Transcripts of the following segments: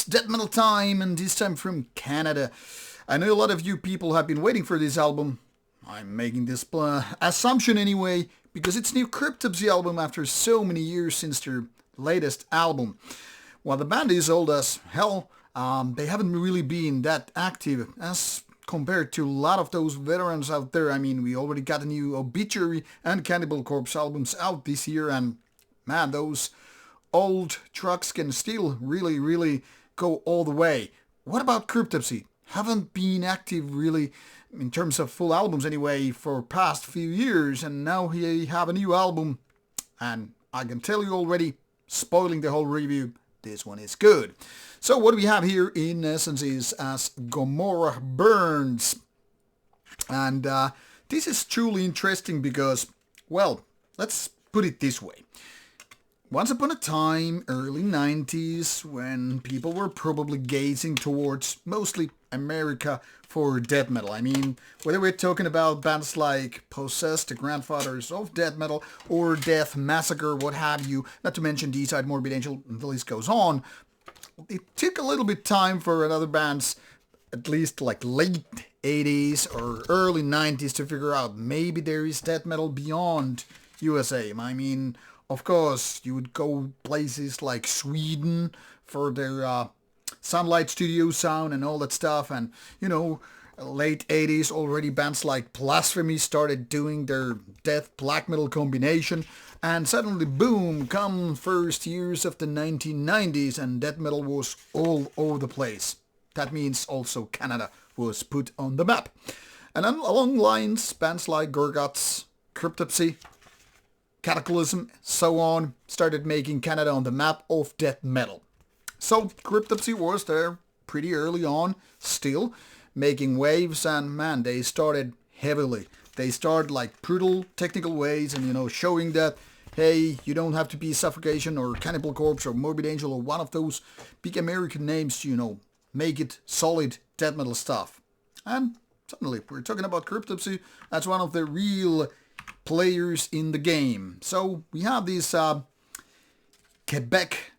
death metal time, and this time from Canada. I know a lot of you people have been waiting for this album. I'm making this assumption anyway, because it's new Cryptopsy album after so many years since their latest album. While the band is old as hell, they haven't really been that active as compared to a lot of those veterans out there. I mean, we already got a new Obituary and Cannibal Corpse albums out this year, and man, those old trucks can still really go all the way. What about Cryptopsy? Haven't been active really in terms of full albums anyway for past few years, and now he have a new album, and I can tell you already, spoiling the whole review, this one is good. So what we have here in essence is as Gomorrah Burns, and this is truly interesting because, well, let's put it this way. Once upon a time, early 90s, when people were probably gazing towards mostly America for death metal. I mean, whether we're talking about bands like Possessed, the grandfathers of death metal, or Death Massacre, what have you, not to mention D-Side, Morbid Angel, and the list goes on, it took a little bit time for other bands, at least like late 80s or early 90s, to figure out maybe there is death metal beyond USA. I mean, of course, you would go places like Sweden for their Sunlight Studio sound and all that stuff, and, you know, late 80s already bands like Blasphemy started doing their death black metal combination, and suddenly boom, come first years of the 1990s and death metal was all over the place. That means also Canada was put on the map. And then along lines, bands like Gorguts, Cryptopsy, Cataclysm, so on, started making Canada on the map of death metal. So Cryptopsy was there pretty early on, still making waves, and man, they started heavily. They started like brutal technical ways, and, you know, showing that, hey, you don't have to be Suffocation or Cannibal Corpse or Morbid Angel or one of those big American names to, you know, make it solid death metal stuff. And suddenly we're talking about Cryptopsy as one of the real players in the game. So we have this Quebec,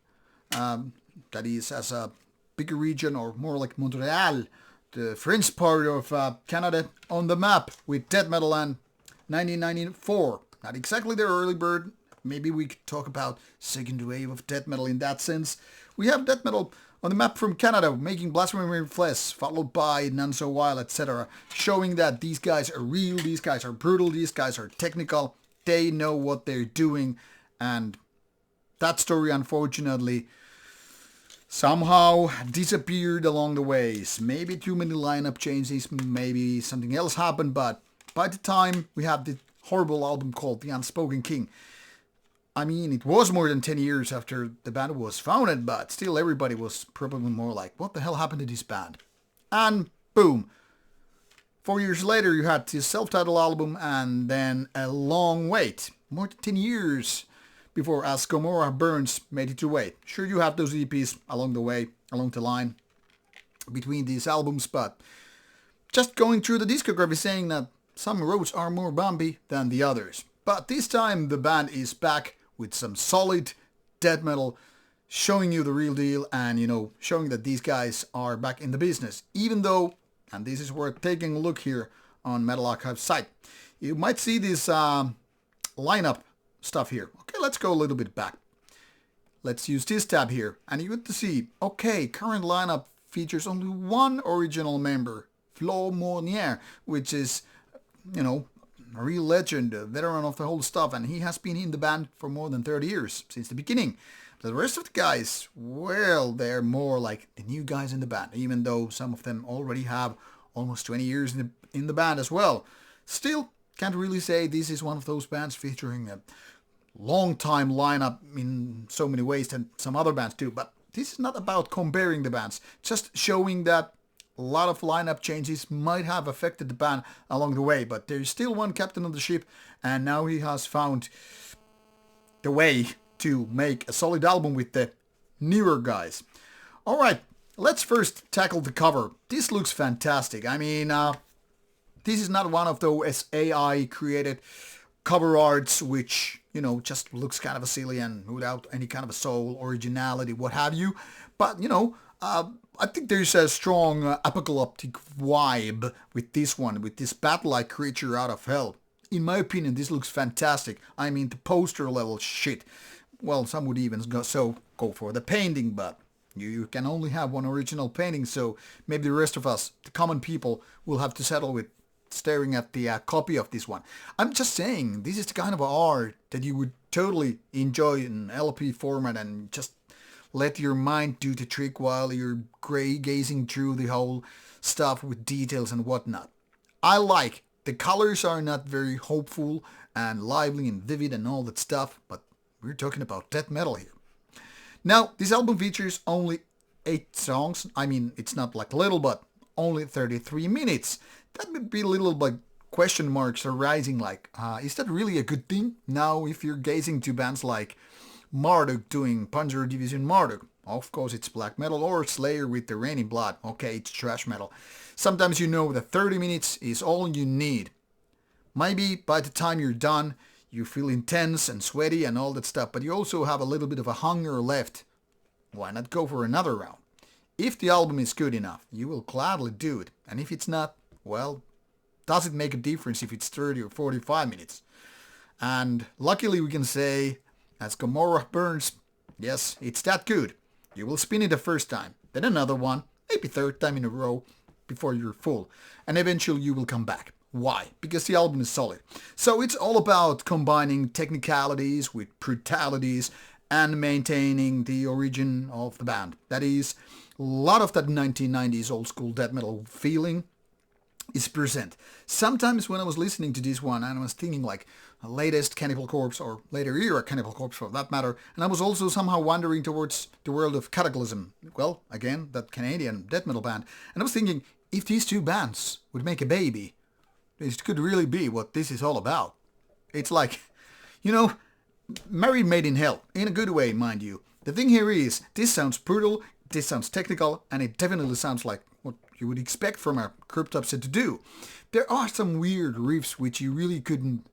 that is as a bigger region, or more like Montreal, the French part of Canada, on the map with death metal, and 1994. Not exactly their early bird. Maybe we could talk about second wave of death metal in that sense. We have death metal on the map from Canada, making Blasphemy Flesh, followed by None So Wild, etc. Showing that these guys are real, these guys are brutal, these guys are technical, they know what they're doing, and that story unfortunately somehow disappeared along the ways. Maybe too many lineup changes, maybe something else happened, but by the time we have the horrible album called The Unspoken King, I mean, it was more than 10 years after the band was founded, but still everybody was probably more like, what the hell happened to this band? And boom. 4 years later, you had this self-titled album, and then a long wait. More than 10 years before as Gomorrah Burns made it to wait. Sure, you have those EPs along the way, along the line between these albums, but just going through the discography saying that some roads are more bumpy than the others. But this time the band is back with some solid death metal, showing you the real deal, and, you know, showing that these guys are back in the business. Even though, and this is worth taking a look here on Metal Archive's site, you might see this lineup stuff here. Okay, let's go a little bit back. Let's use this tab here, and you get to see, okay, current lineup features only one original member, Flo Monnier, which is, you know, a real legend, a veteran of the whole stuff, and he has been in the band for more than 30 years, since the beginning. The rest of the guys, well, they're more like the new guys in the band, even though some of them already have almost 20 years in the band as well. Still, can't really say this is one of those bands featuring a long-time lineup in so many ways than some other bands do, but this is not about comparing the bands, just showing that a lot of lineup changes might have affected the band along the way, but there's still one captain of the ship, and now he has found the way to make a solid album with the newer guys. Alright, let's first tackle the cover. This looks fantastic. I mean, this is not one of those AI created cover arts which, you know, just looks kind of a silly and without any kind of a soul, originality, what have you. But, you know, I think there's a strong apocalyptic vibe with this one, with this bat-like creature out of hell. In my opinion, this looks fantastic. I mean, the poster level shit. Well, some would even go for the painting, but you can only have one original painting, so maybe the rest of us, the common people, will have to settle with staring at the copy of this one. I'm just saying, this is the kind of art that you would totally enjoy in LP format and just let your mind do the trick while you're gazing through the whole stuff with details and whatnot. I like the colors are not very hopeful and lively and vivid and all that stuff, but we're talking about death metal here. Now, this album features only 8 songs. I mean, it's not like little, but only 33 minutes. That would be a little like question marks arising like, is that really a good thing? Now, if you're gazing to bands like Marduk doing Panzer Division Marduk, of course it's black metal, or Slayer with the Raining Blood, okay, it's thrash metal. Sometimes you know that 30 minutes is all you need. Maybe by the time you're done, you feel intense and sweaty and all that stuff, but you also have a little bit of a hunger left. Why not go for another round? If the album is good enough, you will gladly do it. And if it's not, well, does it make a difference if it's 30 or 45 minutes? And luckily we can say, as Gomorrah Burns, yes, it's that good. You will spin it the first time, then another one, maybe third time in a row before you're full. And eventually you will come back. Why? Because the album is solid. So it's all about combining technicalities with brutalities and maintaining the origin of the band. That is, a lot of that 1990s old school death metal feeling is present. Sometimes when I was listening to this one and I was thinking like latest Cannibal Corpse or later era Cannibal Corpse for that matter, and I was also somehow wandering towards the world of Cataclysm. Well, again, that Canadian death metal band. And I was thinking, if these two bands would make a baby, this could really be what this is all about. It's like, married made in hell. In a good way, mind you. The thing here is, this sounds brutal, this sounds technical, and it definitely sounds like what you would expect from a Cryptopsy to do. There are some weird riffs which you really couldn't,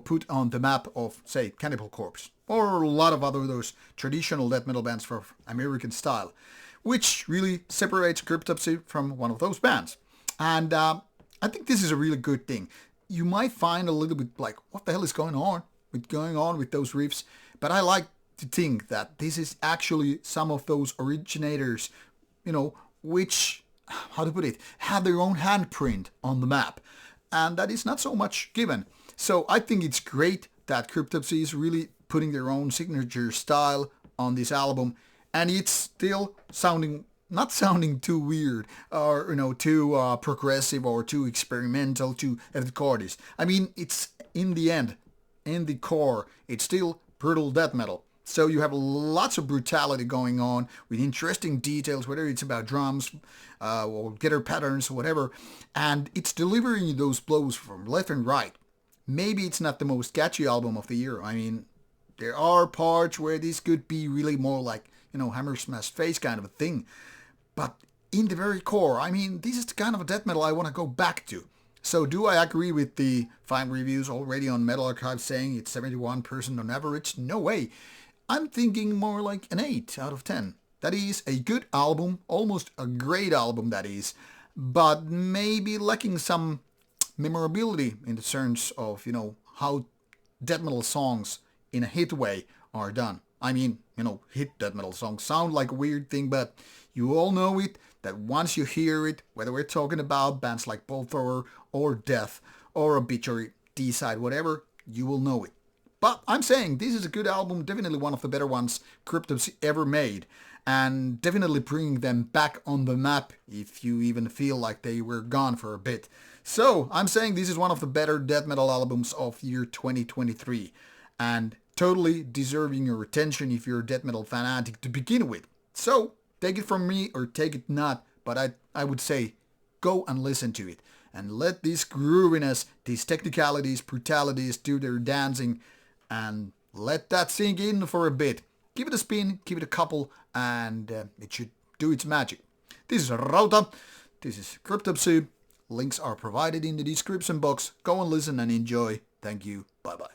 put on the map of, say, Cannibal Corpse. Or a lot of other those traditional death metal bands for American style. Which really separates Cryptopsy from one of those bands. And I think this is a really good thing. You might find a little bit like, what the hell is going on with those riffs? But I like to think that this is actually some of those originators, which, how to put it, have their own handprint on the map. And that is not so much given. So I think it's great that Cryptopsy is really putting their own signature style on this album. And it's still not sounding too weird or, too progressive or too experimental, too avant-gardist. I mean, it's in the end, in the core, it's still brutal death metal. So you have lots of brutality going on with interesting details, whether it's about drums or guitar patterns or whatever. And it's delivering you those blows from left and right. Maybe it's not the most catchy album of the year. I mean, there are parts where this could be really more like, Hammer Smash Face kind of a thing. But in the very core, I mean, this is the kind of a death metal I want to go back to. So do I agree with the 5 reviews already on Metal Archive saying it's 71% on average? No way. I'm thinking more like an 8 out of 10. That is a good album, almost a great album that is, but maybe lacking some memorability in the terms of, how death metal songs in a hit way are done. I mean, hit death metal songs sound like a weird thing, but you all know it, that once you hear it, whether we're talking about bands like Bolt Thrower or Death or Obituary, D-Side, whatever, you will know it. But I'm saying this is a good album, definitely one of the better ones Cryptopsy ever made, and definitely bringing them back on the map if you even feel like they were gone for a bit. So I'm saying this is one of the better death metal albums of year 2023, and totally deserving your attention if you're a death metal fanatic to begin with. So take it from me or take it not, but I would say go and listen to it and let this grooviness, these technicalities, brutalities do their dancing, and let that sink in for a bit. Give it a spin, give it a couple, and it should do its magic. This is Rauta, this is Cryptopsy. Links are provided in the description box. Go and listen and enjoy. Thank you. Bye bye.